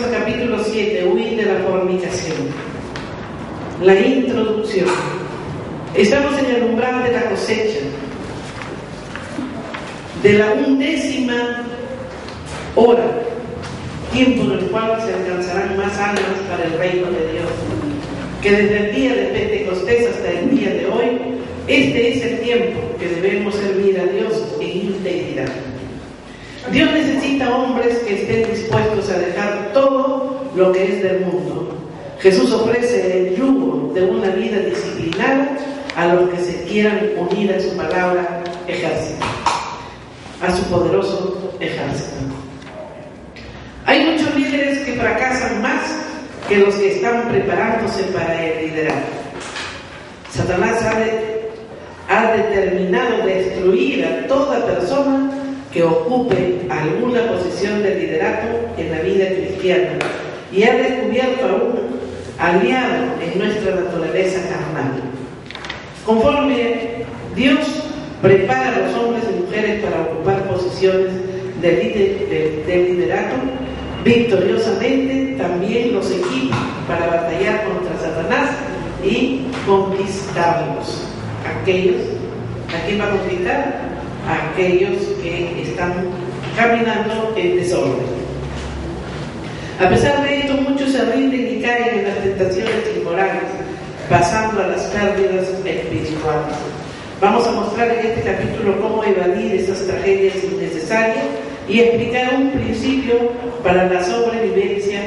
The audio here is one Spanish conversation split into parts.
al capítulo 7, huir de la fornicación. La introducción. Estamos en el umbral de la cosecha, de la 11ª hora, tiempo en el cual se alcanzarán más almas para el reino de Dios, que desde el día de Pentecostés hasta el día de hoy, este es el tiempo que debemos servir a Dios en integridad. Dios necesita hombres que estén dispuestos a dejar todo lo que es del mundo. Jesús ofrece el yugo de una vida disciplinada a los que se quieran unir a su palabra ejército, a su poderoso ejército. Hay muchos líderes que fracasan más que los que están preparándose para el liderazgo. Satanás ha determinado destruir a toda persona que ocupe alguna posición de liderato en la vida cristiana y ha descubierto a un aliado en nuestra naturaleza carnal. Conforme Dios prepara a los hombres y mujeres para ocupar posiciones de liderato, victoriosamente también los equipa para batallar contra Satanás y conquistarlos. ¿A quién va a conquistar? A aquellos que están caminando en desorden. A pesar de esto, muchos se rinden y caen en las tentaciones inmorales, pasando a las pérdidas espirituales. Vamos a mostrar en este capítulo cómo evadir esas tragedias innecesarias y explicar un principio para la sobrevivencia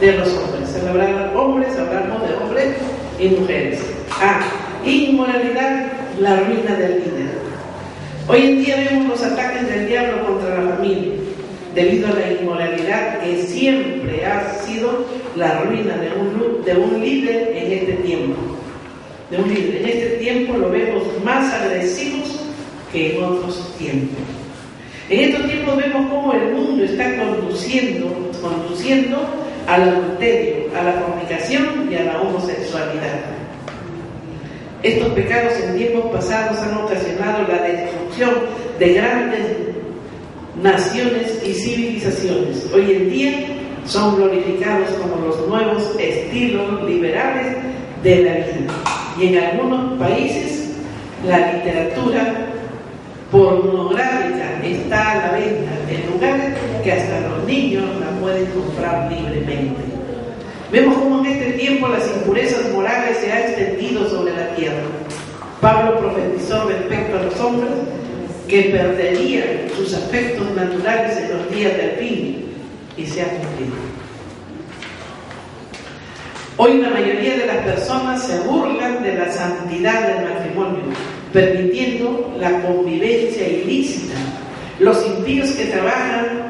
de los hombres. Al hablar hombres, hablamos de hombres y mujeres. Inmoralidad, la ruina del líder. Hoy en día vemos los ataques del diablo contra la familia, debido a la inmoralidad que siempre ha sido la ruina de un líder en este tiempo. En este tiempo lo vemos más agresivos que en otros tiempos. En estos tiempos vemos cómo el mundo está conduciendo al adulterio, a la fornicación y a la homosexualidad. Estos pecados en tiempos pasados han ocasionado la destrucción de grandes naciones y civilizaciones. Hoy en día son glorificados como los nuevos estilos liberales de la vida. Y en algunos países la literatura pornográfica está a la venta en lugares que hasta los niños la pueden comprar libremente. Vemos cómo en este tiempo las impurezas morales se han extendido sobre la tierra. Pablo profetizó respecto a los hombres que perderían sus afectos naturales en los días del fin, y se ha cumplido. Hoy la mayoría de las personas se burlan de la santidad del matrimonio, permitiendo la convivencia ilícita. Los impíos que trabajan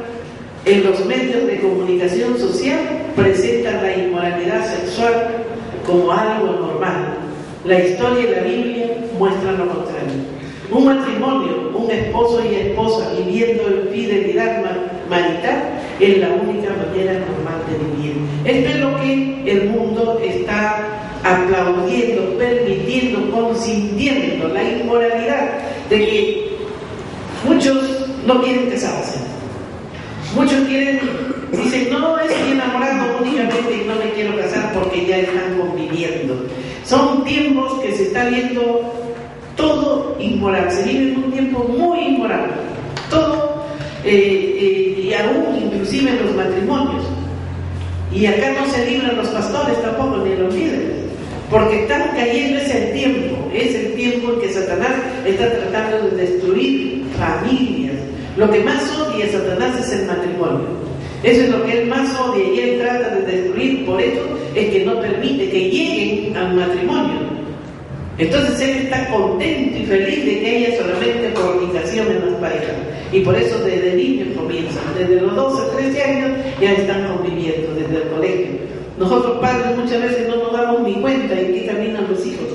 en los medios de comunicación social presentan la inmoralidad sexual como algo normal. La historia y la Biblia muestran lo contrario. Un matrimonio, un esposo y esposa viviendo en fidelidad marital es la única manera normal de vivir. Esto es lo que el mundo está aplaudiendo, permitiendo, consintiendo, la inmoralidad de que muchos no quieren casarse. Muchos dicen, no, estoy enamorado únicamente y no me quiero casar porque ya están conviviendo. Son tiempos que se está viendo todo inmoral, se vive en un tiempo muy inmoral, todo, y aún inclusive en los matrimonios. Y acá no se libran los pastores tampoco, ni los líderes, porque están cayendo, es el tiempo en que Satanás está tratando de destruir familias. Lo que más odia Satanás es el matrimonio. Eso es lo que él más odia y él trata de destruir. Por eso es que no permite que lleguen al matrimonio. Entonces él está contento y feliz de que haya solamente fornicación en las parejas. Y por eso desde niños comienzan. Desde los 12, 13 años ya están conviviendo, desde el colegio. Nosotros padres muchas veces no nos damos ni cuenta en qué caminan los hijos.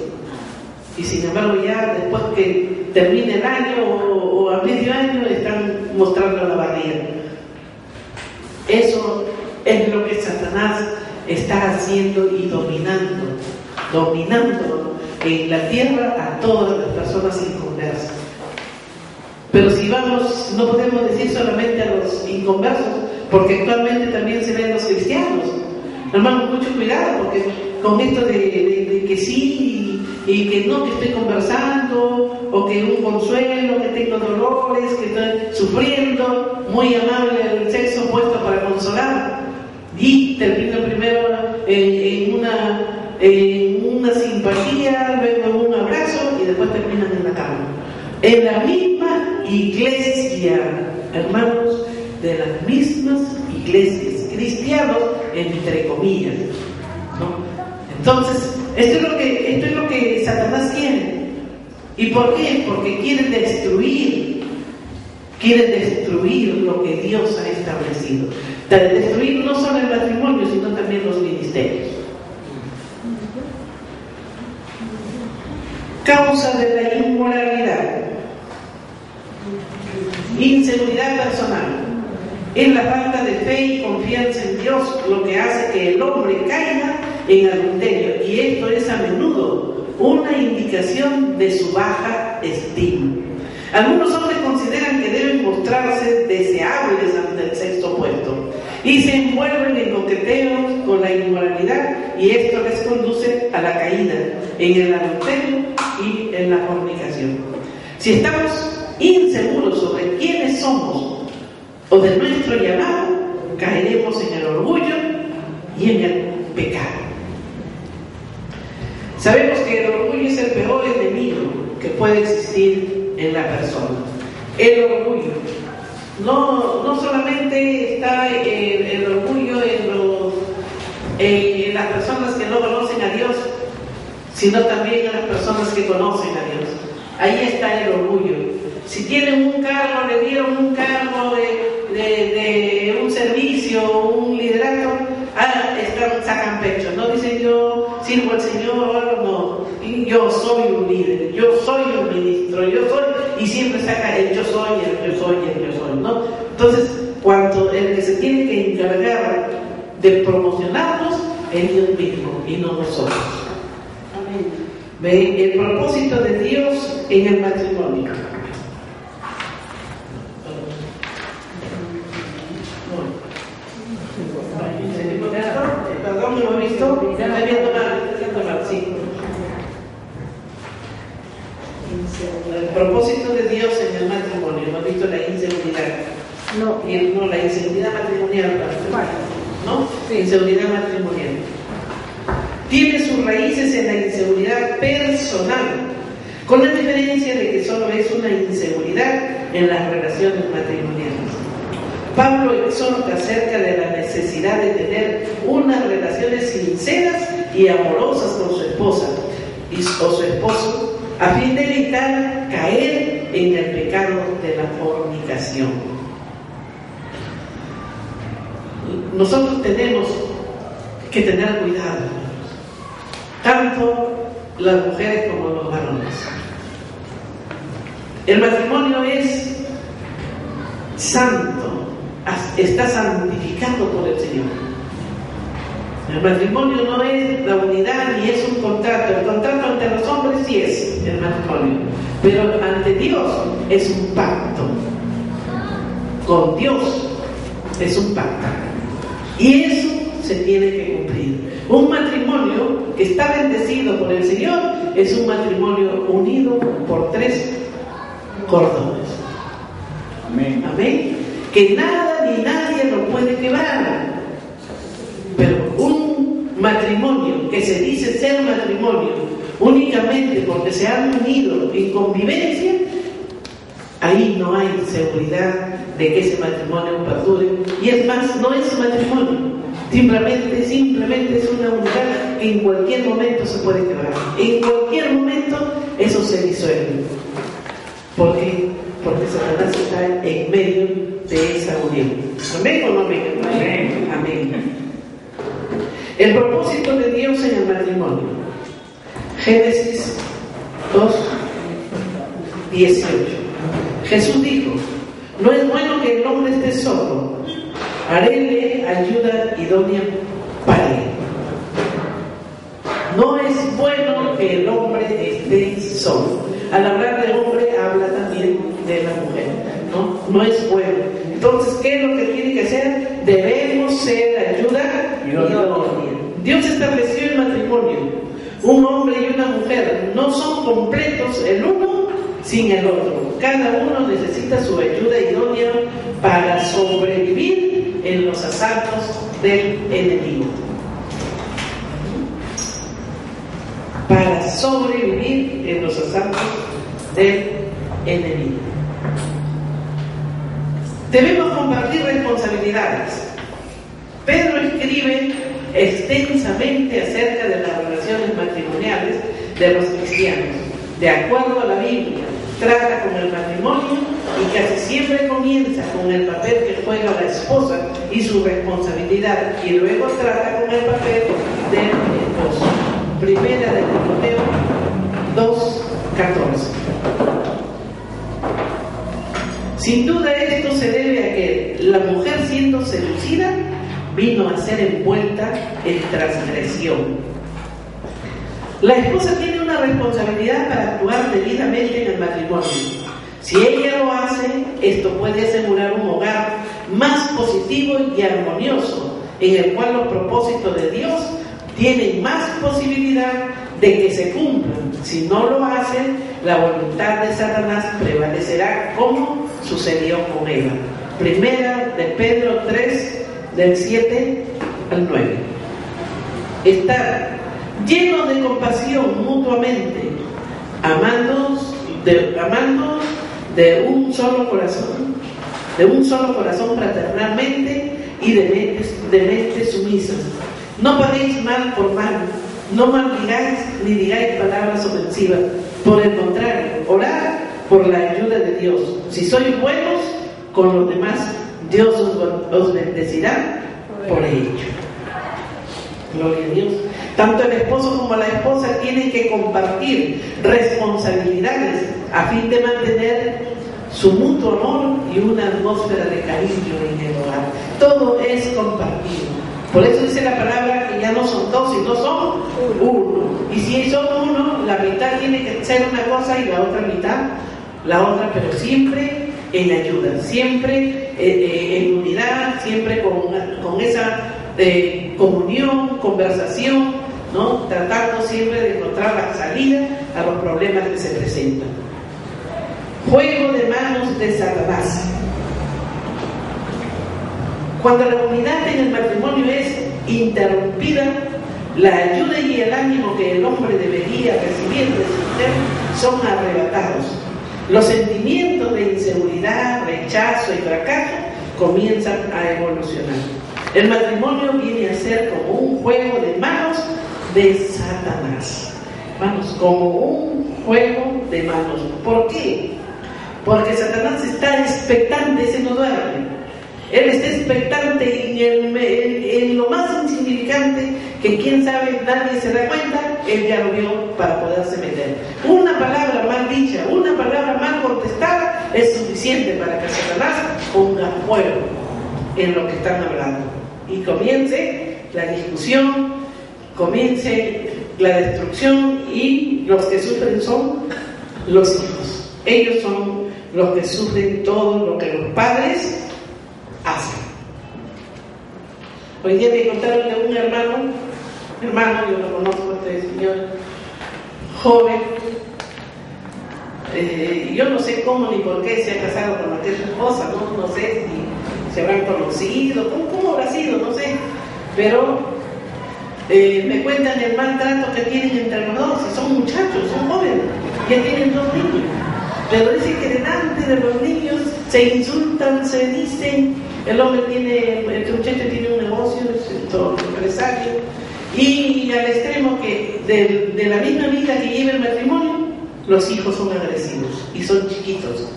Y sin embargo ya después que termine el año o a medio año están mostrando la barriga. Eso es lo que Satanás está haciendo y dominando en la tierra a todas las personas inconversas. Pero si vamos, no podemos decir solamente a los inconversos, porque actualmente también se ven los cristianos Hermano, mucho cuidado, porque con esto de que sí y que no, que estoy conversando, o que un consuelo, que tengo dolores, que estoy sufriendo, muy amable el sexo opuesto para consolar, y termino primero en una simpatía, luego en un abrazo y después terminan en la cama. En la misma iglesia, hermanos, de las mismas iglesias, cristianos entre comillas, ¿no? Entonces, esto es lo que Satanás quiere. ¿Y por qué? Porque quiere destruir lo que Dios ha establecido. Destruir no solo el matrimonio, sino también los ministerios. Causa de la inmoralidad: inseguridad personal. Es la falta de fe y confianza en Dios lo que hace que el hombre caiga en adulterio, y esto es a menudo una indicación de su baja estima. Algunos hombres consideran que deben mostrarse deseables ante el sexo opuesto y se envuelven en coqueteos con la inmoralidad, y esto les conduce a la caída en el adulterio y en la fornicación. Si estamos inseguros sobre quiénes somos o de nuestro llamado, caeremos en el orgullo y en el pecado. Sabemos que el orgullo es el peor enemigo que puede existir en la persona. El orgullo. No solamente está el orgullo en las personas que no conocen a Dios, sino también en las personas que conocen a Dios. Ahí está el orgullo. Si tienen un cargo, le dieron un cargo de un servicio, un liderato, sacan pecho. No dicen yo sirvo al Señor, no. Yo soy un líder, yo soy un ministro, yo soy, y siempre saca el yo soy, ¿no? Entonces, cuando el que se tiene que encargar de promocionarnos es Dios mismo y no nosotros. Amén. ¿Ven? El propósito de Dios en el matrimonio. Perdón, ¿no lo he visto? Está viendo mal, sí. El propósito de Dios en el matrimonio, ¿no he visto la inseguridad? No, la inseguridad matrimonial, ¿no? Sí. Inseguridad matrimonial. Tiene sus raíces en la inseguridad personal, con la diferencia de que solo es una inseguridad en las relaciones matrimoniales. Pablo exhorta acerca de la necesidad de tener unas relaciones sinceras y amorosas con su esposa o su esposo, a fin de evitar caer en el pecado de la fornicación. Nosotros tenemos que tener cuidado, tanto las mujeres como los varones. El matrimonio es santo, está santificado por el Señor. El matrimonio no es la unidad ni es un contrato. El contrato ante los hombres sí es el matrimonio, pero ante Dios es un pacto. Con Dios es un pacto, y eso se tiene que cumplir. Un matrimonio que está bendecido por el Señor es un matrimonio unido por 3 cordones. Amén. Amén. Que nada ni nadie lo puede quebrar. Pero un matrimonio que se dice ser matrimonio únicamente porque se han unido en convivencia, ahí no hay seguridad de que ese matrimonio perdure. Y es más, no es matrimonio, simplemente es una unidad que en cualquier momento se puede quebrar. En cualquier momento eso se disuelve. ¿Por qué? Porque Satanás está en medio de esa unión. ¿Amén o no amén? Amén. Amén. El propósito de Dios en el matrimonio. Génesis 2:18. Jesús dijo: no es bueno que el hombre esté solo, haréle ayuda idónea para él. No es bueno que el hombre esté solo. Al hablar de hombre, habla también de la mujer, ¿no? No es bueno. Entonces, ¿qué es lo que tiene que hacer? Debemos ser ayuda idónea. Dios estableció el matrimonio. Un hombre y una mujer no son completos el uno sin el otro. Cada uno necesita su ayuda idónea para sobrevivir en los asaltos del enemigo. Para sobrevivir en los asaltos del enemigo. Debemos compartir responsabilidades. Pedro escribe extensamente acerca de las relaciones matrimoniales de los cristianos. De acuerdo a la Biblia, trata con el matrimonio y casi siempre comienza con el papel que juega la esposa y su responsabilidad, y luego trata con el papel del esposo. Primera de Timoteo 2:14. Sin duda esto se debe a que la mujer, siendo seducida, vino a ser envuelta en transgresión. La esposa tiene una responsabilidad para actuar debidamente en el matrimonio. Si ella lo hace, esto puede asegurar un hogar más positivo y armonioso, en el cual los propósitos de Dios tienen más posibilidad de que se cumplan. Si no lo hace, la voluntad de Satanás prevalecerá, como sucedió con Eva. Primera de Pedro 3, del 7 al 9. Estar llenos de compasión mutuamente, amándonos de un solo corazón fraternalmente y de mentes sumisas. No paguéis mal por mal, no maldigáis ni digáis palabras ofensivas. Por el contrario, orad por la ayuda de Dios. Si sois buenos con los demás, Dios os bendecirá por ello. Gloria a Dios. Tanto el esposo como la esposa tienen que compartir responsabilidades a fin de mantener su mutuo amor y una atmósfera de cariño en el hogar. Todo es compartido. Por eso dice la palabra que ya no son dos, sino son uno. Y si son uno, la mitad tiene que ser una cosa y la otra mitad la otra, pero siempre en ayuda, siempre en unidad, siempre con esa comunión, conversación, ¿no? Tratando siempre de encontrar la salida a los problemas que se presentan. Juego de manos de Satanás. Cuando la unidad en el matrimonio es interrumpida, la ayuda y el ánimo que el hombre debería recibir de su mujer son arrebatados. Los sentimientos de inseguridad, rechazo y fracaso comienzan a evolucionar. El matrimonio viene a ser como un juego de manos de Satanás. Vamos, como un juego de manos. ¿Por qué? Porque Satanás está expectante, se no duerme. Él está expectante en lo más insignificante, que quién sabe, nadie se da cuenta, él ya lo vio para poderse meter. Una palabra mal dicha, una palabra mal contestada es suficiente para que Satanás ponga fuego en lo que están hablando. Y comience la discusión, comience la destrucción, y los que sufren son los hijos. Ellos son los que sufren todo lo que los padres hacen. Hoy día me contaron de un hermano, yo lo conozco, este señor joven, yo no sé cómo ni por qué se ha casado con aquella esposa, no sé si se habrán conocido, cómo habrá sido, no sé, pero me cuentan el maltrato que tienen entre los dos, y son muchachos, son jóvenes, ya tienen 2 niños, pero dicen que delante de los niños se insultan, se dicen. El hombre este muchacho tiene un negocio, es todo empresario, y al extremo que de la misma vida que lleva el matrimonio, los hijos son agresivos y son chiquitos.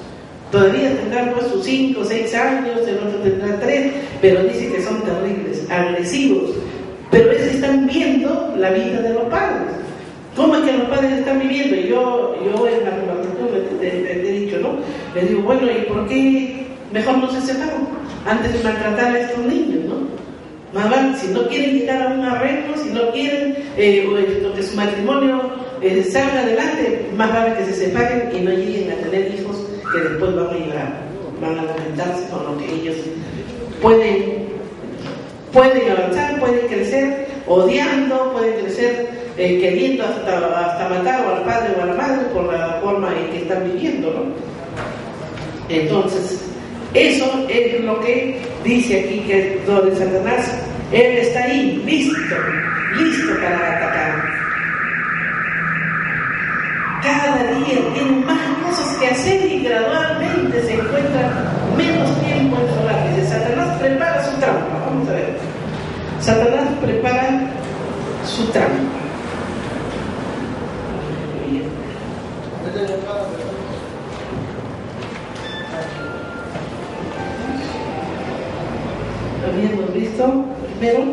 Todavía tendrán pues sus 5 o 6 años, el otro tendrá 3, pero dice que son terribles, agresivos. Pero ellos están viendo la vida de los padres. ¿Cómo es que los padres están viviendo? Y yo en la juventud le he dicho, ¿no? Les digo, bueno, ¿y por qué mejor no se separan antes de maltratar a estos niños, ¿no? Más vale, si no quieren llegar a un arreglo, si no quieren que su matrimonio salga adelante, más vale que se separen y no lleguen a tener hijos que después van a lamentarse con lo que ellos pueden avanzar, pueden crecer, odiando, pueden crecer queriendo hasta matar o al padre o a la madre por la forma en que están viviendo, ¿no? Entonces, eso es lo que dice aquí que donde Satanás, él está ahí, listo para atacar. Cada día tiene más cosas que hacer y gradualmente se encuentra menos tiempo en su hogar. Dice, Satanás prepara su trampa. Vamos a ver. Satanás prepara su trampa. Habíamos visto primero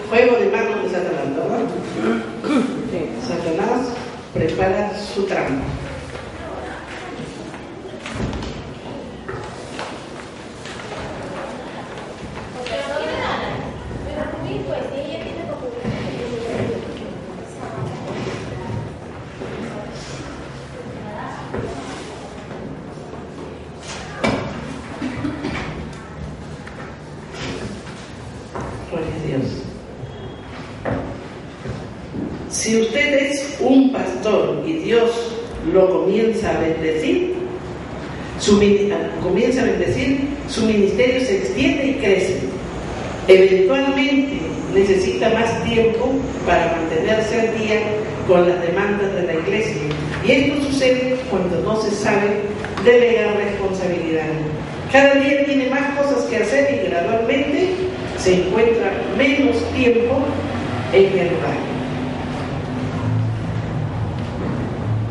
juego de mano de Satanás, ¿verdad? Satanás prepara su trampa. Si usted es un pastor y Dios lo comienza a bendecir, su ministerio se extiende y crece. Eventualmente necesita más tiempo para mantenerse al día con las demandas de la iglesia. Y esto sucede cuando no se sabe delegar responsabilidad. Cada día tiene más cosas que hacer y gradualmente se encuentra menos tiempo en el hogar.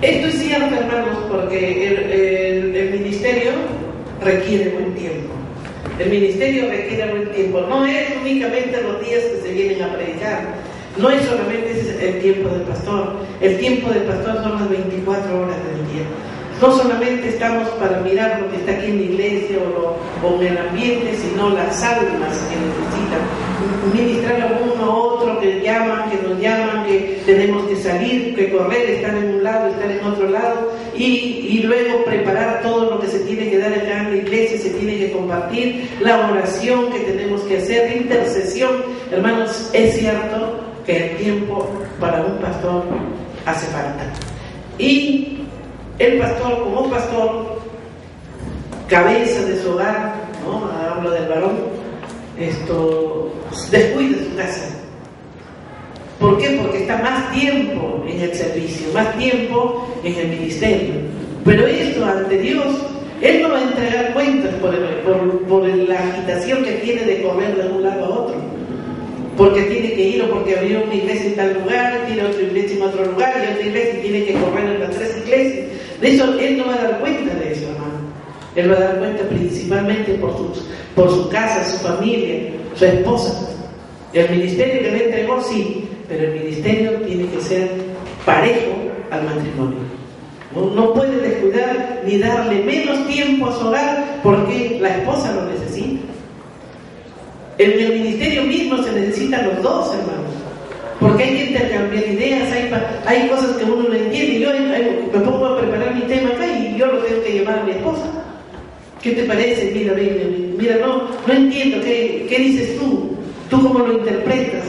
Esto es cierto, hermanos, porque el ministerio requiere buen tiempo. El ministerio requiere buen tiempo. No es únicamente los días que se vienen a predicar. No es solamente el tiempo del pastor. El tiempo del pastor son las 24 horas del día. No solamente estamos para mirar lo que está aquí en la iglesia o en el ambiente, sino las almas que necesitan. Ministrar a uno a otro que llaman, que nos llaman, que tenemos que salir, que correr, estar en un lado, estar en otro lado, y luego preparar todo lo que se tiene que dar acá en la iglesia, se tiene que compartir, la oración que tenemos que hacer, la intercesión. Hermanos, es cierto que el tiempo para un pastor hace falta. Y el pastor, como pastor, cabeza de su hogar, ¿no? Hablo del varón, descuida su casa. ¿Por qué? Porque está más tiempo en el servicio, más tiempo en el ministerio. Pero esto ante Dios, Él no va a entregar cuentas por la agitación que tiene de correr de un lado a otro. Porque tiene que ir o porque abrió una iglesia en tal lugar, tiene otra iglesia en otro lugar, y otra iglesia y tiene que correr en las 3 iglesias. De eso Él no va a dar cuenta de eso, hermano. Él va a dar cuenta principalmente por su casa, su familia, su esposa. El ministerio que le entregó, sí, pero el ministerio tiene que ser parejo al matrimonio. No puede descuidar ni darle menos tiempo a su hogar porque la esposa lo necesita. En el ministerio mismo se necesitan los dos, hermanos, porque hay que intercambiar ideas, hay cosas que uno no entiende. Yo me pongo a preparar mi tema acá y yo lo tengo que llevar a mi esposa. ¿Qué te parece? Mira, no entiendo, ¿qué dices tú? ¿Tú cómo lo interpretas?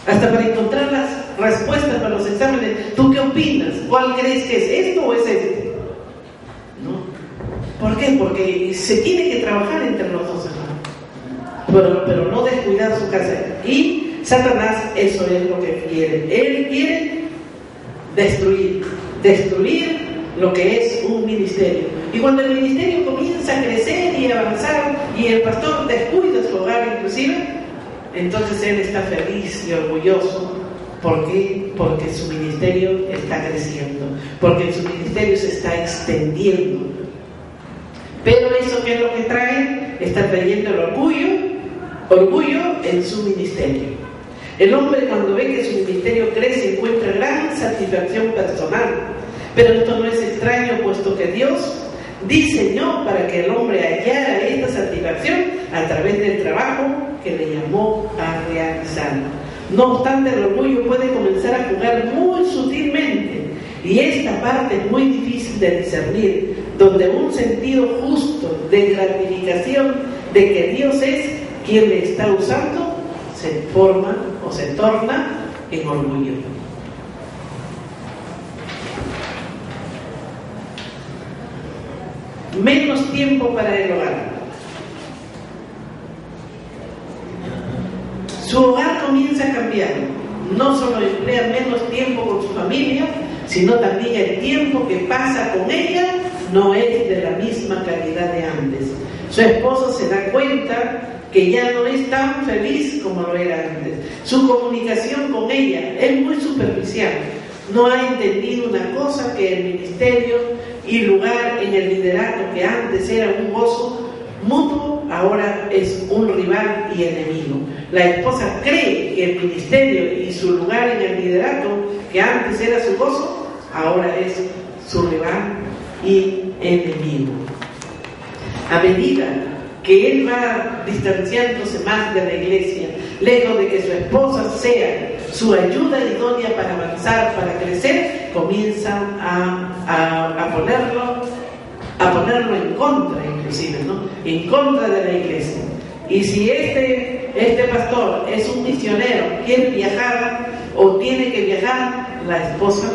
Hasta para encontrar las respuestas para los exámenes, ¿tú qué opinas? ¿Cuál crees que es esto o es este? ¿No? ¿Por qué? Porque se tiene que trabajar entre los dos, hermanos. Pero no descuidar su casa. Y Satanás eso es lo que quiere. Él quiere destruir lo que es un ministerio. Y cuando el ministerio comienza a crecer y avanzar y el pastor descuida su hogar inclusive, entonces él está feliz y orgulloso. ¿Por qué? Porque su ministerio está creciendo, porque su ministerio se está extendiendo. Pero eso, ¿qué es lo que trae? Está trayendo el orgullo en su ministerio. El hombre, cuando ve que su ministerio crece, encuentra gran satisfacción personal. Pero esto no es extraño, puesto que Dios diseñó para que el hombre hallara esta satisfacción a través del trabajo que le llamó a realizar. No obstante, el orgullo puede comenzar a jugar muy sutilmente, y esta parte es muy difícil de discernir, donde un sentido justo de gratificación de que Dios es quien le está usando se forma o se torna en orgullo. Menos tiempo para el hogar. Su hogar comienza a cambiar. No solo emplea menos tiempo con su familia, sino también el tiempo que pasa con ella no es de la misma calidad de antes. Su esposo se da cuenta que ya no es tan feliz como lo era antes. Su comunicación con ella es muy superficial. No ha entendido una cosa, que el ministerio y lugar en el liderato que antes era un gozo mutuo, ahora es un rival y enemigo. La esposa cree que el ministerio y su lugar en el liderato, que antes era su gozo, ahora es su rival y enemigo. A medida que él va distanciándose más de la iglesia, lejos de que su esposa sea su ayuda idónea para avanzar, para crecer, comienza a ponerlo en contra, inclusive, ¿no? En contra de la iglesia. Y si este pastor es un misionero, quiere viajar o tiene que viajar, la esposa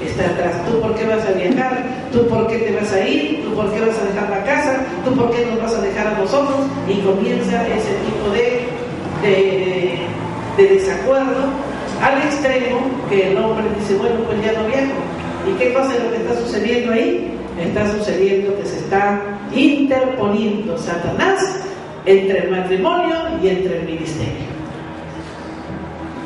está atrás. ¿Tú por qué vas a viajar? ¿Tú por qué te vas a ir? ¿Tú por qué vas a dejar la casa? ¿Tú por qué nos vas a dejar a nosotros? Y comienza ese tipo de desacuerdo, al extremo que el hombre dice, bueno, pues ya no viajo. ¿Y qué cosa es lo que está sucediendo ahí? Está sucediendo que se está interponiendo Satanás entre el matrimonio y entre el ministerio.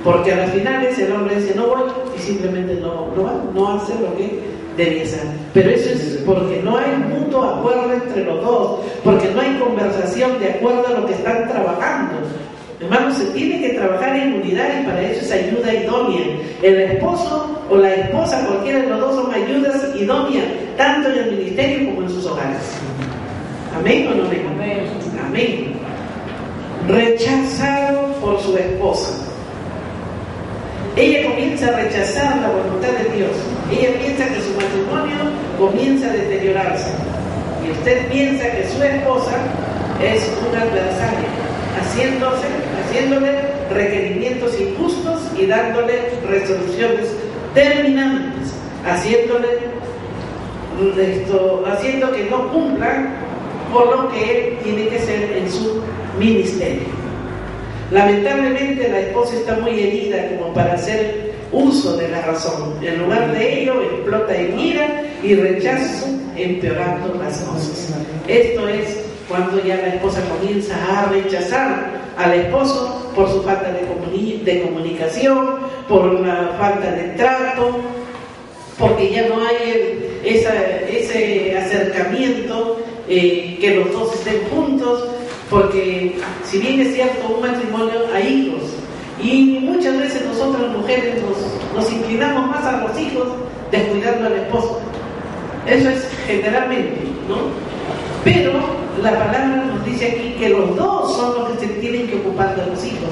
Porque a las finales el hombre dice, no voy, y simplemente no hace lo que debía hacer. Pero eso es porque no hay mutuo acuerdo entre los dos, porque no hay conversación de acuerdo a lo que están trabajando. Hermanos, se tiene que trabajar en unidad y para eso es ayuda idónea. El esposo o la esposa, cualquiera de los dos, son ayudas idóneas, tanto en el ministerio como en sus hogares. ¿Amén o no amén? Amén. Rechazado por su esposa. Ella comienza a rechazar la voluntad de Dios. Ella piensa que su matrimonio comienza a deteriorarse. Y usted piensa que su esposa es un adversario, haciéndole requerimientos injustos y dándole resoluciones terminantes, haciendo que no cumpla con lo que él tiene que hacer en su ministerio. Lamentablemente la esposa está muy herida como para hacer uso de la razón. En lugar de ello, explota en ira y rechazo, empeorando las cosas. Esto es cuando ya la esposa comienza a rechazar al esposo por su falta de comunicación, por la falta de trato, porque ya no hay ese acercamiento, que los dos estén juntos, porque si bien es cierto, un matrimonio hay hijos, y muchas veces nosotras mujeres nos inclinamos más a los hijos descuidando al esposo. Eso es generalmente, ¿no? Pero la palabra nos dice aquí que los dos son los que se tienen que ocupar de los hijos.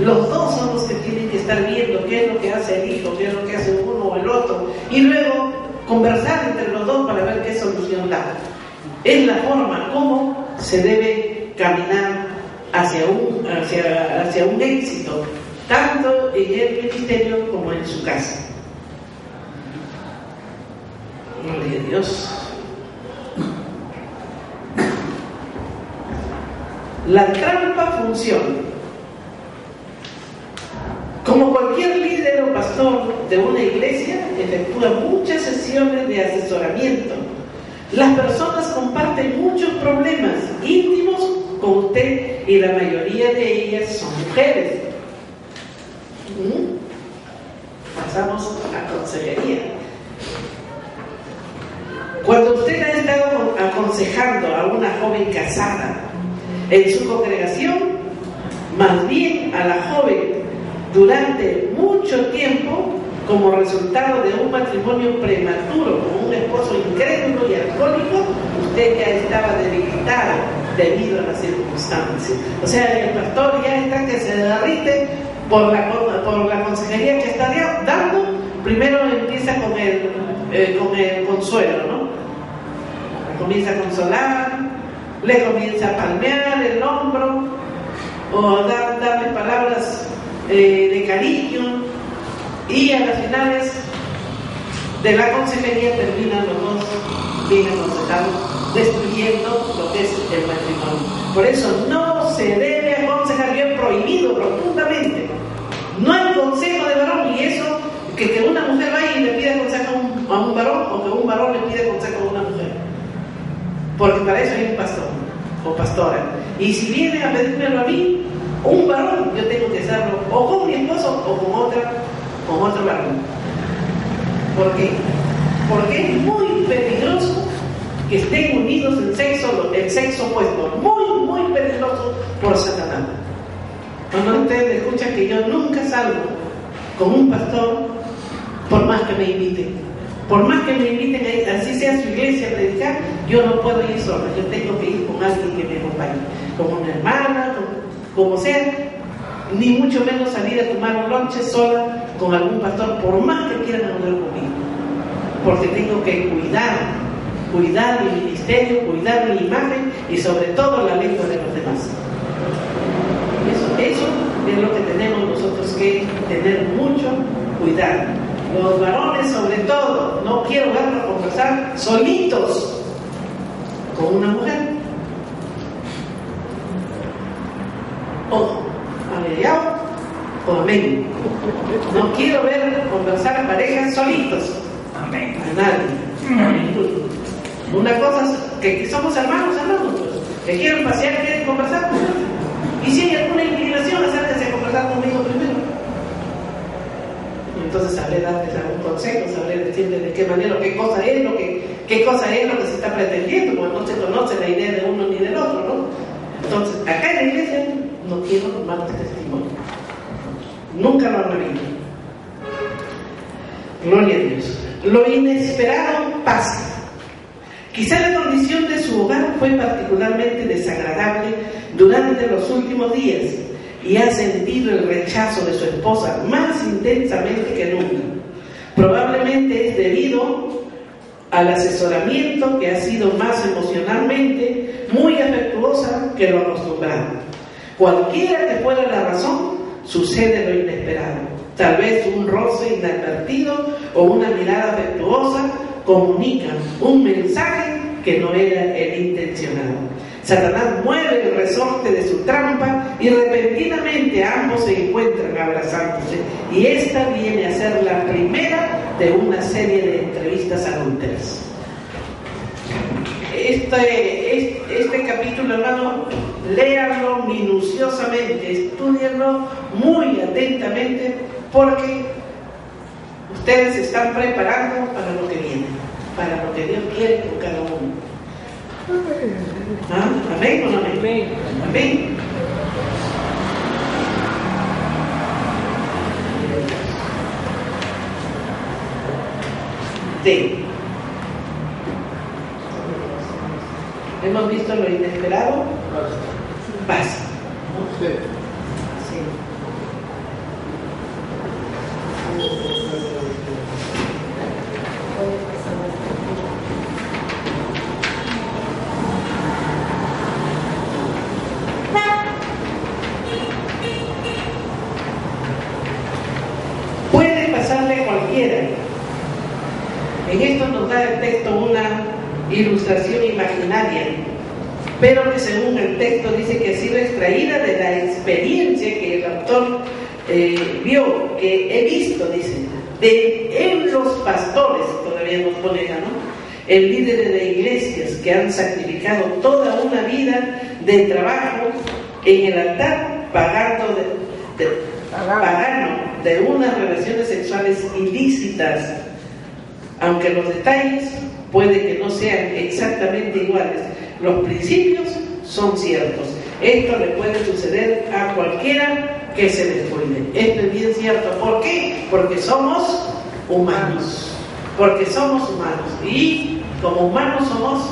Los dos son los que tienen que estar viendo qué es lo que hace el hijo, qué es lo que hace uno o el otro, y luego conversar entre los dos para ver qué solución da. Es la forma como se debe caminar hacia un éxito, tanto en el ministerio como en su casa. Gloria a Dios. La trampa funciona. Como cualquier líder o pastor de una iglesia, efectúa muchas sesiones de asesoramiento. Las personas comparten muchos problemas íntimos con usted y la mayoría de ellas son mujeres. Pasamos a consejería. Cuando usted ha estado aconsejando a una joven casada en su congregación, más bien a la joven durante mucho tiempo, como resultado de un matrimonio prematuro con un esposo incrédulo y alcohólico, usted ya estaba debilitado debido a las circunstancias. O sea, el pastor ya está que se derrite por la consejería que está dando. Primero empieza con el consuelo, ¿no? La comienza a consolar, le comienza a palmear el hombro, o darle palabras de cariño, y a las finales de la consejería terminan los dos bien aconsejados, destruyendo lo que es el matrimonio. Por eso no se debe aconsejar, yo he prohibido rotundamente, no hay consejo de varón, y eso que una mujer vaya y le pida consejo a un varón, o que un varón le pida consejo a una mujer, porque para eso hay un pastor o pastora, y si viene a pedírmelo a mí, un varón, yo tengo que hacerlo o con mi esposo o con otro varón. ¿Por qué? Porque es muy peligroso que estén unidos el sexo opuesto, muy peligroso por Satanás. Cuando ustedes escuchan que yo nunca salgo con un pastor, por más que me inviten, así sea su iglesia a predicar, yo no puedo ir sola, yo tengo que ir con alguien que me acompañe, como una hermana, como sea, ni mucho menos salir a tomar un lonche sola con algún pastor, por más que quieran hablar conmigo, porque tengo que cuidar mi ministerio, cuidar mi imagen y sobre todo la lengua de los demás. Eso es lo que tenemos nosotros que tener mucho cuidado. Los varones sobre todo, no quiero verlos conversar solitos con una mujer. O averiado o amén. No quiero ver conversar a parejas solitos. Amén. A nadie. Una cosa es que somos hermanos, que quieren pasear, quieren conversar. Y si hay alguna inclinación, acérquense a conversar conmigo primero. Entonces sabré darles algún consejo, sabré decirles de qué manera, qué cosa es lo que se está pretendiendo, porque no se conoce la idea de uno ni del otro, ¿no? Entonces, acá en la iglesia no quiero tomar este testimonio. Nunca lo han habido. Gloria a Dios. Lo inesperado pasa. Quizá la condición de su hogar fue particularmente desagradable durante los últimos días y ha sentido el rechazo de su esposa más intensamente que nunca. Probablemente es debido al asesoramiento, que ha sido más emocionalmente muy afectuosa que lo acostumbrado. Cualquiera que fuera la razón, sucede lo inesperado. Tal vez un roce inadvertido o una mirada afectuosa comunican un mensaje que no era el intencionado. Satanás mueve el resorte de su trampa y repentinamente ambos se encuentran abrazándose, y esta viene a ser la primera de una serie de entrevistas adúlteras. Este capítulo, hermano, léanlo minuciosamente, estudienlo muy atentamente, porque ustedes se están preparando para lo que viene, para lo que Dios quiere con cada uno. ¿Ah? ¿Amén o no amén? Amén. Amén. Sí. ¿Hemos visto lo inesperado? Pasa. Sí. Puede pasarle a cualquiera. En esto nos da el texto una ilustración imaginaria, pero que según el texto dice que ha sido extraída de la experiencia que el autor vio, que he visto, dice, en los pastores, todavía nos pone acá, ¿no? En líderes de iglesias que han sacrificado toda una vida de trabajo en el altar, pagando de unas relaciones sexuales ilícitas, aunque los detalles puede que no sean exactamente iguales, los principios son ciertos. Esto le puede suceder a cualquiera que se descuide. Esto es bien cierto. ¿Por qué? Porque somos humanos. Y como humanos somos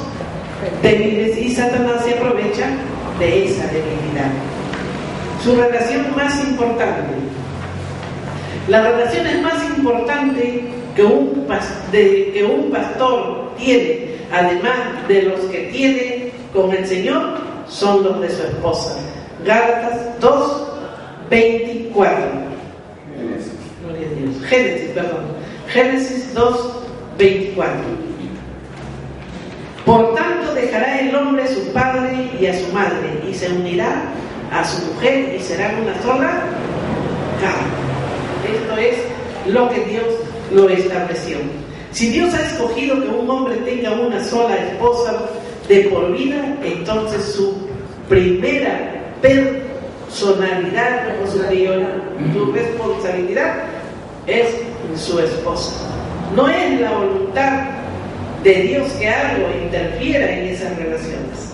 débiles, y Satanás se aprovecha de esa debilidad. Su relación más importante. La relación es más importante que un pastor tiene, además de los que tiene con el Señor, son los de su esposa. Gálatas 2:24. Gloria a Dios. Génesis 2:24. Por tanto dejará el hombre a su padre y a su madre, y se unirá a su mujer, y serán una sola carne. Esto es lo que Dios lo estableció. Si Dios ha escogido que un hombre tenga una sola esposa de por vida, entonces su primera personalidad o su responsabilidad es su esposa. No es la voluntad de Dios que algo interfiera en esas relaciones.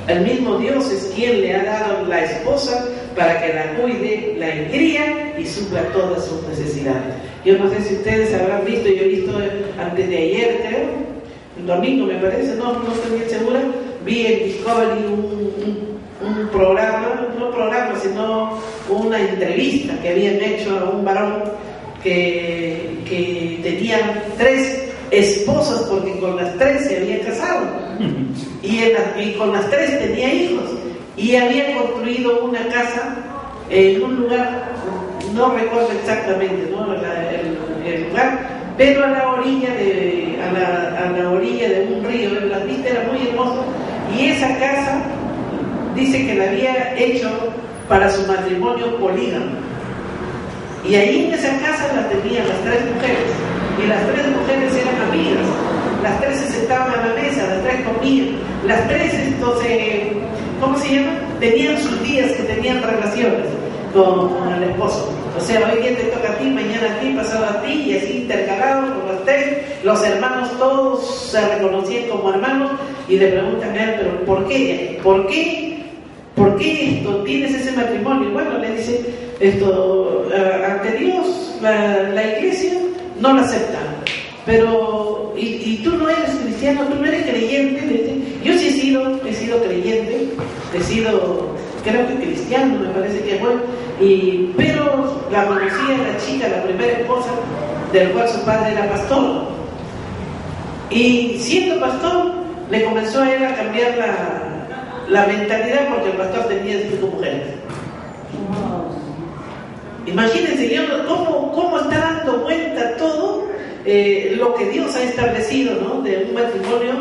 El mismo Dios es quien le ha dado la esposa para que la cuide, la engría y supla todas sus necesidades. Yo no sé si ustedes habrán visto, yo he visto antes de ayer, creo, el domingo me parece, no estoy bien segura, vi en Discovery un programa, no programa, sino una entrevista que habían hecho a un varón que tenía 3 esposas porque con las 3 se había casado y con las 3 tenía hijos y había construido una casa en un lugar, no recuerdo exactamente, ¿no? el lugar, pero a la orilla de un río. La vista era muy hermosa y esa casa dice que la había hecho para su matrimonio polígamo. Y ahí en esa casa la tenían las 3 mujeres. Y las 3 mujeres eran amigas. Las 3 se sentaban a la mesa, las 3 comían. Las 3, ¿cómo se llama? Tenían sus días que tenían relaciones con el esposo. O sea, hoy día te toca a ti, mañana a ti, pasado a ti, y así intercalados con las 3. Los hermanos todos se reconocían como hermanos y le preguntan a él, ¿pero por qué? ¿Por qué tienes ese matrimonio? Bueno, le dice, ante Dios, la iglesia no la acepta. Pero, y tú no eres cristiano, tú no eres creyente. Le dice, yo sí he sido creyente, creo que cristiano, me parece que bueno, pero la conocía la chica, la primera esposa, del cual su padre era pastor. Y siendo pastor, le comenzó a él a cambiar la mentalidad porque el pastor tenía 5 mujeres. Imagínense cómo está dando vuelta todo lo que Dios ha establecido, ¿no? De un matrimonio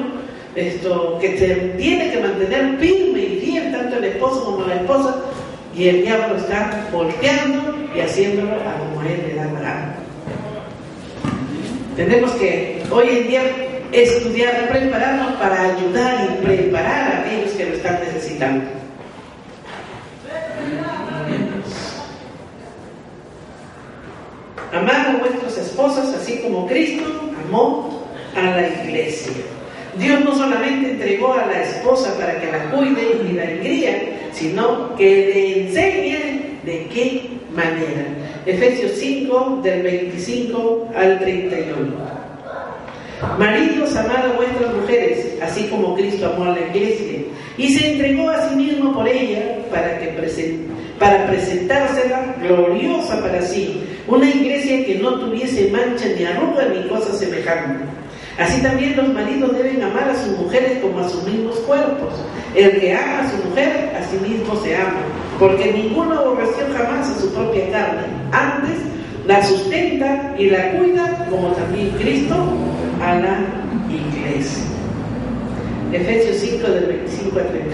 que se tiene que mantener firme y fiel, tanto el esposo como la esposa, y el diablo está volteando y haciéndolo a como a él le da la gana. Tenemos que hoy en día estudiar, prepararnos para ayudar y preparar a aquellos que lo están necesitando. Amad a vuestras esposas así como Cristo amó a la iglesia. Dios no solamente entregó a la esposa para que la cuide y la engríe, sino que le enseñe de qué manera. Efesios 5, del 25 al 31. Maridos, amad a vuestras mujeres, así como Cristo amó a la iglesia, y se entregó a sí mismo por ella para presentársela gloriosa para sí, una iglesia que no tuviese mancha ni arruga ni cosa semejante. Así también los maridos deben amar a sus mujeres como a sus mismos cuerpos. El que ama a su mujer, a sí mismo se ama, porque ninguno aborreció jamás a su propia carne, antes la sustenta y la cuida, como también Cristo a la iglesia. Efesios 5, del 25 al 31.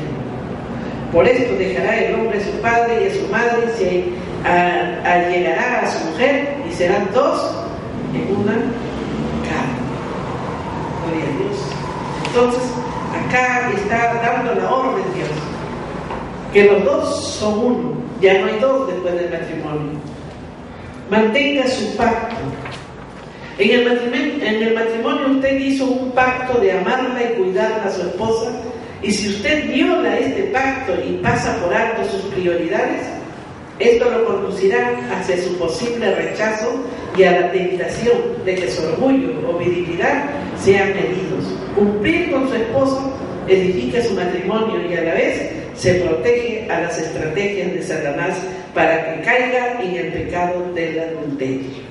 Por esto dejará el hombre a su padre y a su madre, y se allegará a su mujer, y serán 2 en una carne. Gloria a Dios. Entonces, acá está dando la orden Dios, que los 2 son uno, ya no hay 2 después del matrimonio. Mantenga su pacto. En el matrimonio usted hizo un pacto de amarla y cuidarla a su esposa, y si usted viola este pacto y pasa por alto sus prioridades, esto lo conducirá hacia su posible rechazo y a la tentación de que su orgullo o virilidad sean heridos. Cumplir con su esposo edifica su matrimonio y a la vez se protege a las estrategias de Satanás para que caiga en el pecado del adulterio.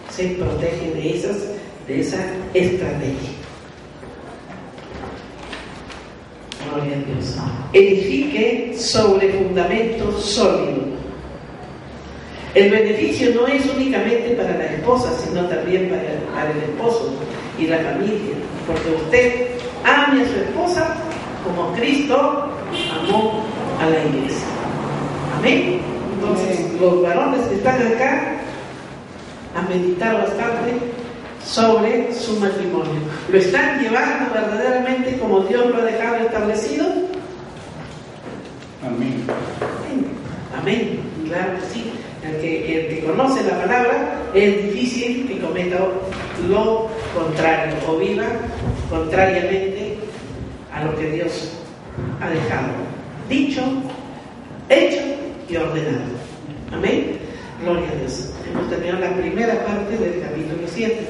Se protege de esa estrategia. Gloria a Dios. Edifique sobre fundamento sólido. El beneficio no es únicamente para la esposa, sino también para el esposo y la familia, porque usted ame a su esposa como Cristo amó a la iglesia. Amén. Entonces, los varones que están acá a meditar bastante sobre su matrimonio. ¿Lo están llevando verdaderamente como Dios lo ha dejado establecido? Amén. Amén. Claro que sí. El que conoce la palabra es difícil que cometa lo contrario o viva contrariamente a lo que Dios ha dejado dicho, hecho y ordenado. Amén. Gloria a Dios. Hemos terminado la primera parte del capítulo 7.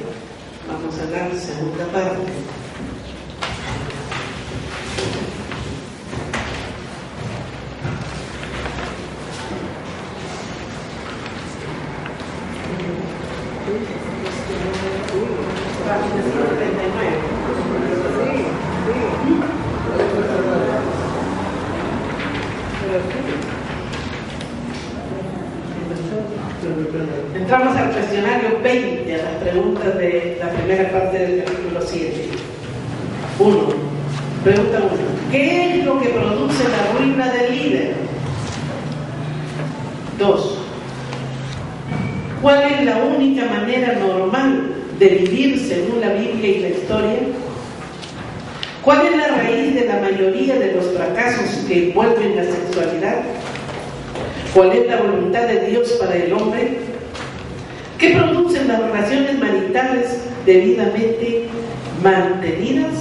Vamos a la segunda parte. Entramos al cuestionario 20, a las preguntas de la primera parte del capítulo 7. 1. Pregunta 1. ¿Qué es lo que produce la ruina del líder? 2. ¿Cuál es la única manera normal de vivir según la Biblia y la historia? ¿Cuál es la raíz de la mayoría de los fracasos que envuelven la sexualidad? ¿Cuál es la voluntad de Dios para el hombre? ¿Qué producen las relaciones maritales debidamente mantenidas?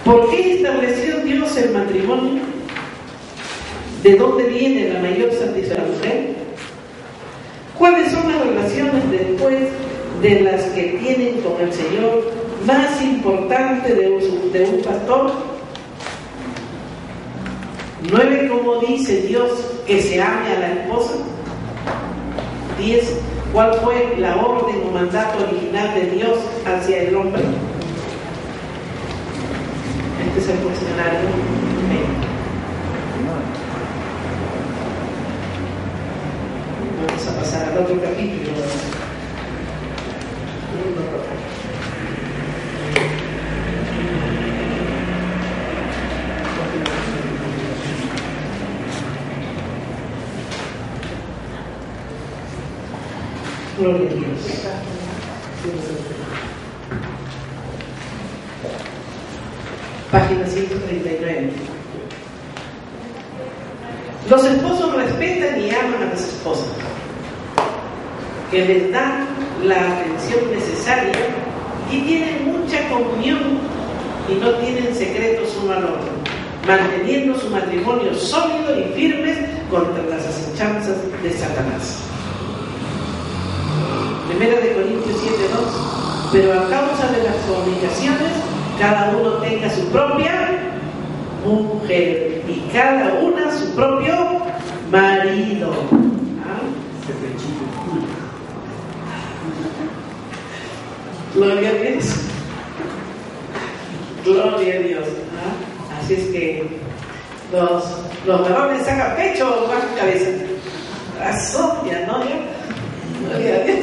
¿Por qué estableció Dios el matrimonio? ¿De dónde viene la mayor satisfacción de la mujer? ¿Cuáles son las relaciones después de las que tienen con el Señor más importante de un pastor? 9. ¿Cómo dice Dios que se ame a la esposa? 10. ¿Cuál fue la orden o mandato original de Dios hacia el hombre? Este es el cuestionario. Vamos a pasar al otro capítulo. Gloria a Dios. Página 139. Los esposos respetan y aman a las esposas, que les dan la atención necesaria y tienen mucha comunión y no tienen secretos uno al otro, manteniendo su matrimonio sólido y firmes contra las acechanzas de Satanás. 1 Corintios 7:2. Pero a causa de las fornicaciones, cada uno tenga su propia mujer y cada una su propio marido. Gloria a Dios. Gloria a Dios. Así es que los varones sacan pecho o bajan cabeza. Razón, ya no, ya. Gloria a Dios.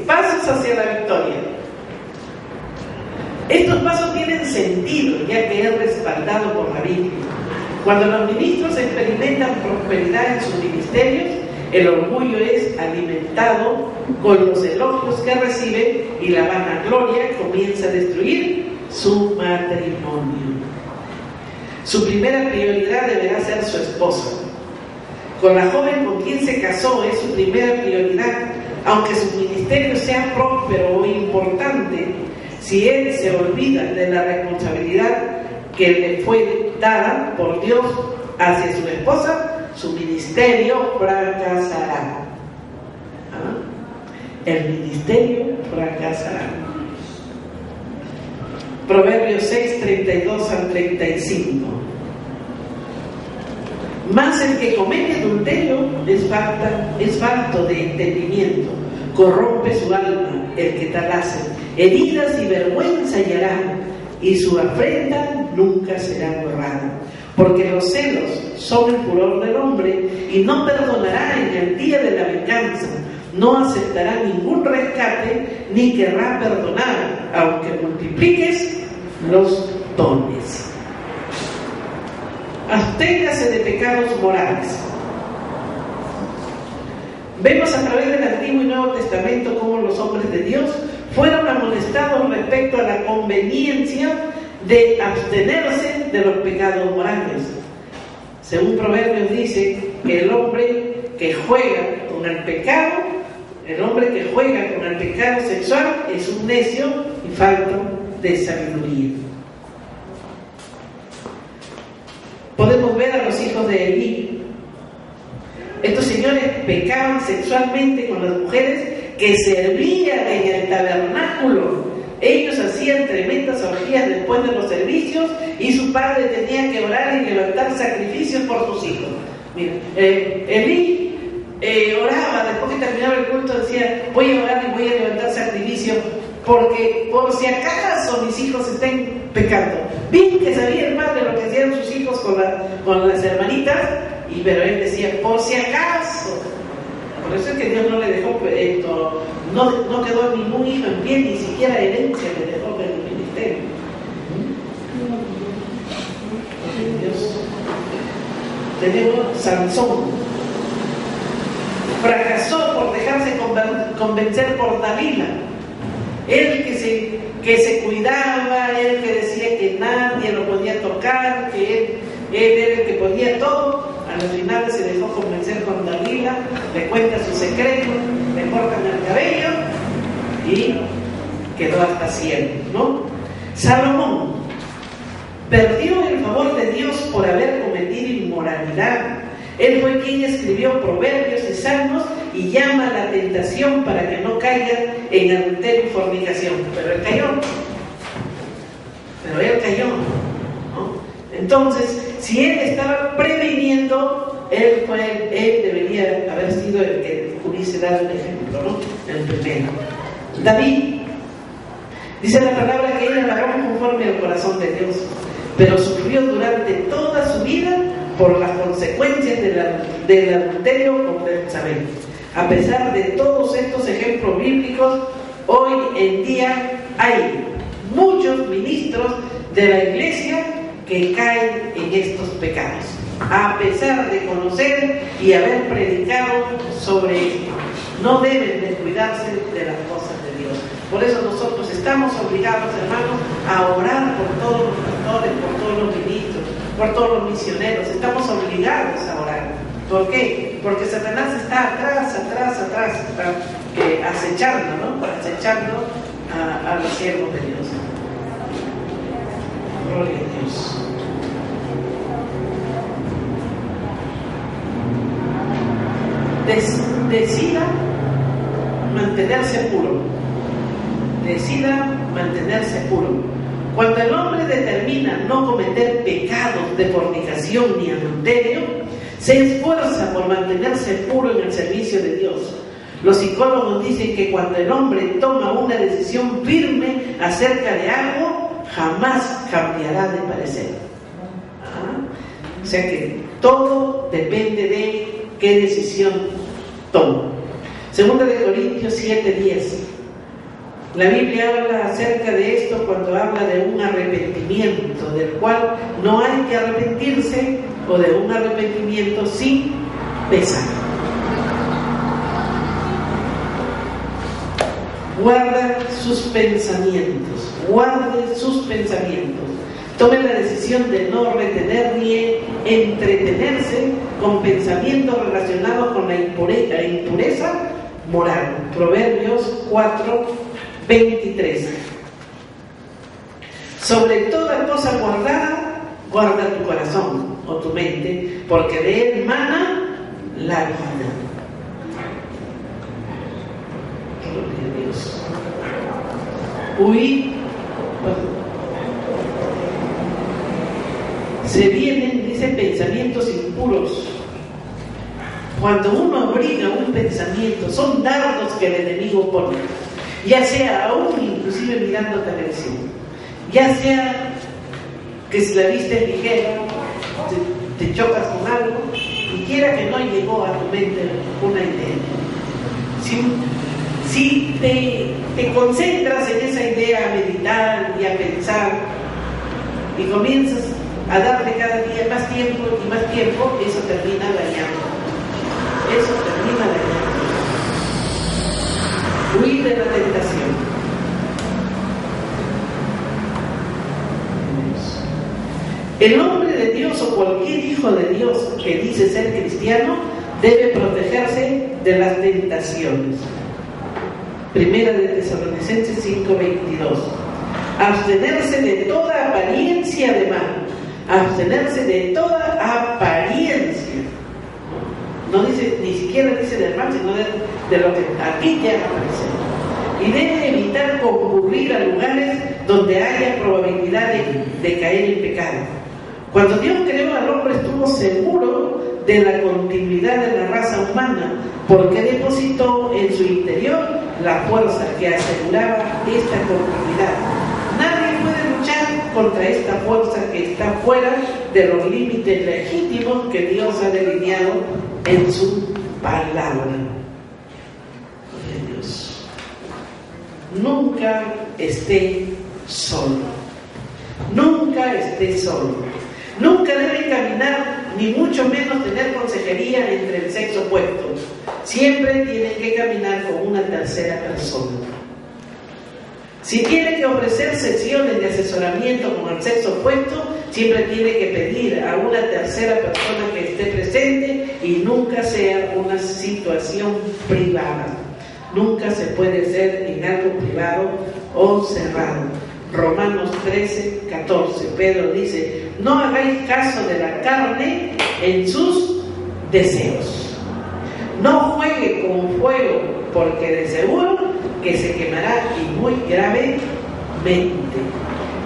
Pasos hacia la victoria. Estos pasos tienen sentido, ya que es respaldado por la Biblia. Cuando los ministros experimentan prosperidad en sus ministerios, el orgullo es alimentado con los elogios que reciben y la vanagloria comienza a destruir su matrimonio. Su primera prioridad deberá ser su esposa. Con la joven con quien se casó es su primera prioridad, aunque su ministerio sea próspero o importante. Si él se olvida de la responsabilidad que le fue dada por Dios hacia su esposa, su ministerio fracasará. El ministerio fracasará. Proverbios 6, 32 al 35. Mas el que comete adulterio es falto de entendimiento. corrompe su alma el que tal hace. Heridas y vergüenza hallará, y su afrenta nunca será borrada. Porque los celos son el furor del hombre, y no perdonará en el día de la venganza. No aceptará ningún rescate, ni querrá perdonar, aunque multipliques los dones. Absténgase de pecados morales. Vemos a través del Antiguo y Nuevo Testamento cómo los hombres de Dios fueron amonestados respecto a la conveniencia de abstenerse de los pecados morales. Según Proverbios dice que el hombre que juega con el pecado, el hombre que juega con el pecado sexual es un necio y falto de sabiduría. Podemos ver a los hijos de Elí. Estos señores pecaban sexualmente con las mujeres que servían en el tabernáculo. Ellos hacían tremendas orgías después de los servicios y su padre tenía que orar y levantar sacrificios por sus hijos. Mira, Elí oraba, después que terminaba el culto decía: voy a orar y voy a levantar sacrificio porque por si acaso mis hijos estén pecando. Bien que sabía el padre lo que hacían sus hijos con las hermanitas, pero él decía: por si acaso. Por eso es que Dios no le dejó no quedó ningún hijo en pie, ni siquiera herencia le dejó en el ministerio. Dios. Tenemos Sansón. Fracasó por dejarse convencer por Dalila. Él que se cuidaba, él que decía que nadie lo podía tocar, que él era el que podía todo. Al final se dejó convencer con Dalila, le cuenta su secreto, le cortan el cabello y quedó hasta ciego, ¿no? Salomón perdió el favor de Dios por haber cometido inmoralidad. Él fue quien escribió proverbios y salmos y llama a la tentación para que no caiga en adulterio y fornicación. Pero él cayó, ¿no? Entonces, si él estaba previniendo, él debería haber sido el que pudiese dar el ejemplo, ¿no? El primero. David, dice la palabra que él varó conforme al corazón de Dios, pero sufrió durante toda su vida por las consecuencias del adulterio con Betsabé. A pesar de todos estos ejemplos bíblicos, hoy en día hay muchos ministros de la iglesia que caen en estos pecados, a pesar de conocer y haber predicado sobre esto. No deben descuidarse de las cosas de Dios. Por eso nosotros estamos obligados, hermanos, a orar por todos los pastores, por todos los ministros, por todos los misioneros. Estamos obligados a orar. ¿Por qué? Porque Satanás está atrás, acechando, ¿no? Acechando a los siervos de Dios. Gloria a Dios. Decida mantenerse puro. Decida mantenerse puro. Cuando el hombre determina no cometer pecados de fornicación ni adulterio, se esfuerza por mantenerse puro en el servicio de Dios. Los psicólogos dicen que cuando el hombre toma una decisión firme acerca de algo, jamás cambiará de parecer. O sea que todo depende de qué decisión toma. Segunda de Corintios 7:10. La Biblia habla acerca de esto cuando habla de un arrepentimiento del cual no hay que arrepentirse, o de un arrepentimiento sin pesar. Guarda sus pensamientos, guarde sus pensamientos. Tome la decisión de no retener ni entretenerse con pensamientos relacionados con la impureza moral. Proverbios 4:23. Sobre toda cosa guardada, guarda tu corazón o tu mente, porque de él mana la vida. Gloria a Dios. Huir. Se vienen, dice, pensamientos impuros. Cuando uno abriga un pensamiento, son dardos que el enemigo pone, ya sea aún inclusive mirando televisión, ya sea que si la vista es ligera, te chocas con algo y quiera que no llegó a tu mente una idea. Si te concentras en esa idea a meditar y a pensar y comienzas a darle cada día más tiempo y más tiempo, eso termina dañando. Eso termina dañando. Huir de la tentación. El hombre de Dios o cualquier hijo de Dios que dice ser cristiano debe protegerse de las tentaciones. Primera de Tesalonicenses 5:22. Abstenerse de toda apariencia de mal. Abstenerse de toda apariencia. No dice, ni siquiera dice del mal, sino de lo que aquí ya aparece. Y debe evitar concurrir a lugares donde haya probabilidad de caer en pecado. Cuando Dios creó al hombre estuvo seguro de la continuidad de la raza humana, porque depositó en su interior la fuerza que aseguraba esta continuidad. Nadie puede luchar contra esta fuerza que está fuera de los límites legítimos que Dios ha delineado en su palabra. Dios. Nunca esté solo. Nunca esté solo. Nunca debe caminar, ni mucho menos tener consejería entre el sexo opuesto. Siempre tiene que caminar con una tercera persona. Si tiene que ofrecer sesiones de asesoramiento con el sexo opuesto, siempre tiene que pedir a una tercera persona que esté presente y nunca sea una situación privada. Nunca se puede hacer en algo privado o cerrado. Romanos 13:14. Pedro dice: no hagáis caso de la carne en sus deseos. No juegue con fuego, porque de seguro que se quemará y muy gravemente.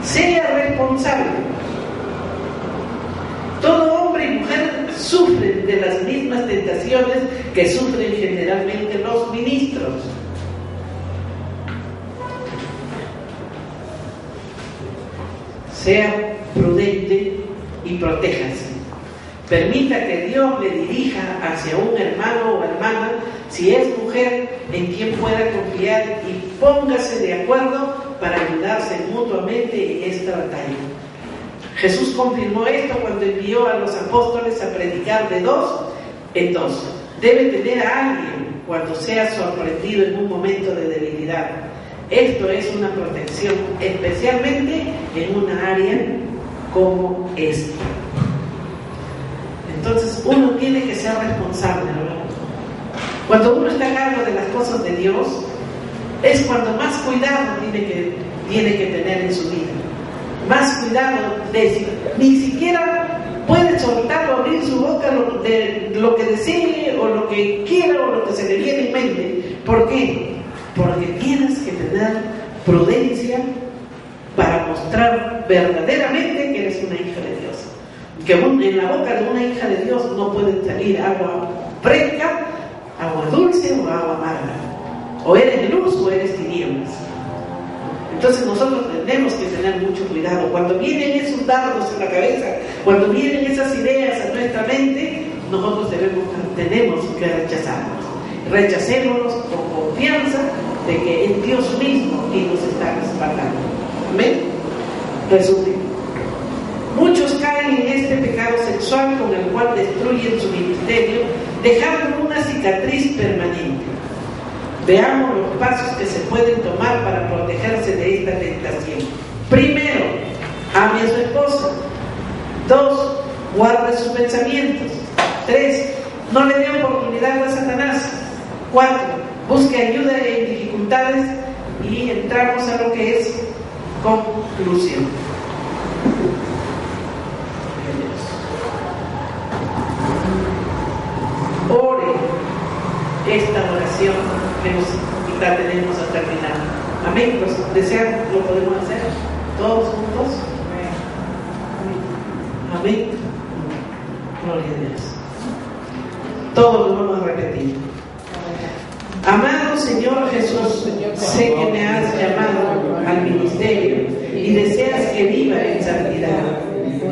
Sea responsable. Todo hombre y mujer sufren de las mismas tentaciones que sufren generalmente los ministros. Sea prudente y protéjase. Permita que Dios le dirija hacia un hermano o hermana, si es mujer, en quien pueda confiar, y póngase de acuerdo para ayudarse mutuamente en esta batalla. Jesús confirmó esto cuando envió a los apóstoles a predicar de 2 en 2. Debe tener a alguien cuando sea sorprendido en un momento de debilidad. Esto es una protección, especialmente en una área como esta. Entonces uno tiene que ser responsable, ¿verdad? Cuando uno está a cargo de las cosas de Dios, es cuando más cuidado tiene que tener en su vida. Más cuidado ni siquiera puede soltar o abrir su boca de lo que desee o lo que quiera o lo que se le viene en mente. ¿Por qué? Porque tienes que tener prudencia para mostrar verdaderamente que eres una hija de Dios. Que en la boca de una hija de Dios no puede salir agua fresca, agua dulce o agua amarga. O eres luz o eres tinieblas. Entonces nosotros tenemos que tener mucho cuidado. Cuando vienen esos dardos en la cabeza, cuando vienen esas ideas a nuestra mente, nosotros tenemos que rechazarlos. Rechacémoslos con confianza de que es Dios mismo quien nos está respaldando. Amén. Resumen. Muchos caen en este pecado sexual con el cual destruyen su ministerio, dejando una cicatriz permanente. Veamos los pasos que se pueden tomar para protegerse de esta tentación. Primero, ame a su esposa. 2, guarde sus pensamientos. 3, no le dé oportunidad a Satanás. 4, busque ayuda en dificultades. Y entramos a lo que es conclusión. Ore esta oración que la tenemos a terminar. Amén. ¿Los desean? ¿Lo podemos hacer todos juntos? Amén. Gloria a Dios. Todos lo vamos a repetir. Amado Señor Jesús, sé que me has llamado al ministerio y deseas que viva en santidad.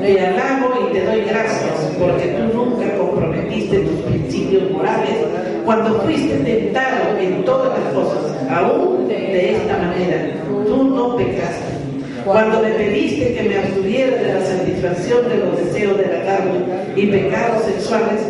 Te alabo y te doy gracias porque tú nunca comprometiste tus principios morales cuando fuiste tentado en todas las cosas, aún de esta manera. Tú no pecaste. Cuando me pediste que me abstuviera de la satisfacción de los deseos de la carne y pecados sexuales,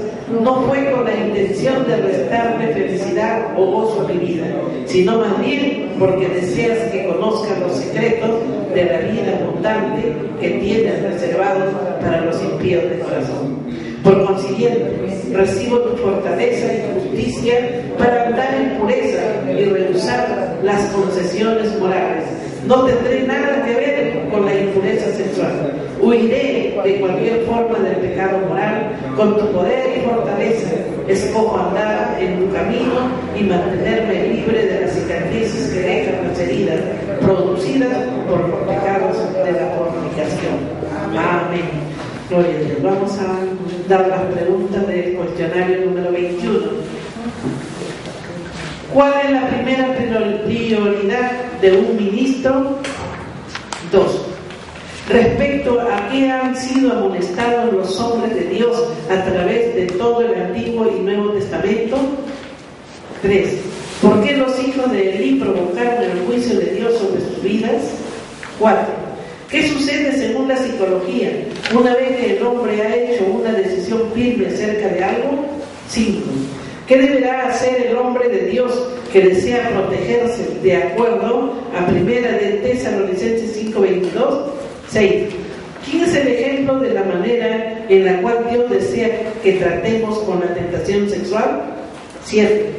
no fue con la intención de restarme felicidad o gozo a mi vida, sino más bien porque deseas que conozca los secretos de la vida abundante que tienes reservados para los impíos de corazón. Por consiguiente, recibo tu fortaleza y justicia para andar en pureza y rehusar las concesiones morales. No tendré nada que ver con la impureza sexual. Huiré de cualquier forma del pecado moral. Con tu poder y fortaleza escojo andar en tu camino y mantenerme libre de las cicatrices que dejan las heridas producidas por los pecados de la fornicación. Amén. Gloria a Dios. Vamos a dar las preguntas del cuestionario número 21. ¿Cuál es la primera prioridad de un ministro? 2. Respecto a qué han sido amonestados los hombres de Dios a través de todo el Antiguo y Nuevo Testamento. 3. ¿Por qué los hijos de Elí provocaron el juicio de Dios sobre sus vidas? 4. ¿Qué sucede según la psicología una vez que el hombre ha hecho una decisión firme acerca de algo? 5. ¿Qué deberá hacer el hombre de Dios que desea protegerse de acuerdo a 1 de Tesalonicenses 5:22? 6. ¿Quién es el ejemplo de la manera en la cual Dios desea que tratemos con la tentación sexual? 7.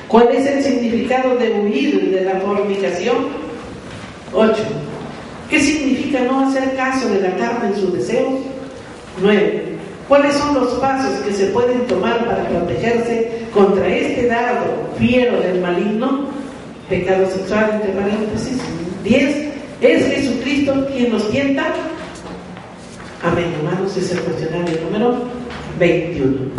¿Cuál es el significado de huir de la fornicación? 8. ¿Qué significa no hacer caso de la carne en sus deseos? 9. ¿Cuáles son los pasos que se pueden tomar para protegerse contra este dardo fiero del maligno? Pecado sexual, entre paréntesis. 10. ¿Es Jesucristo quien nos tienta? Amén, hermanos, es el cuestionario número 21.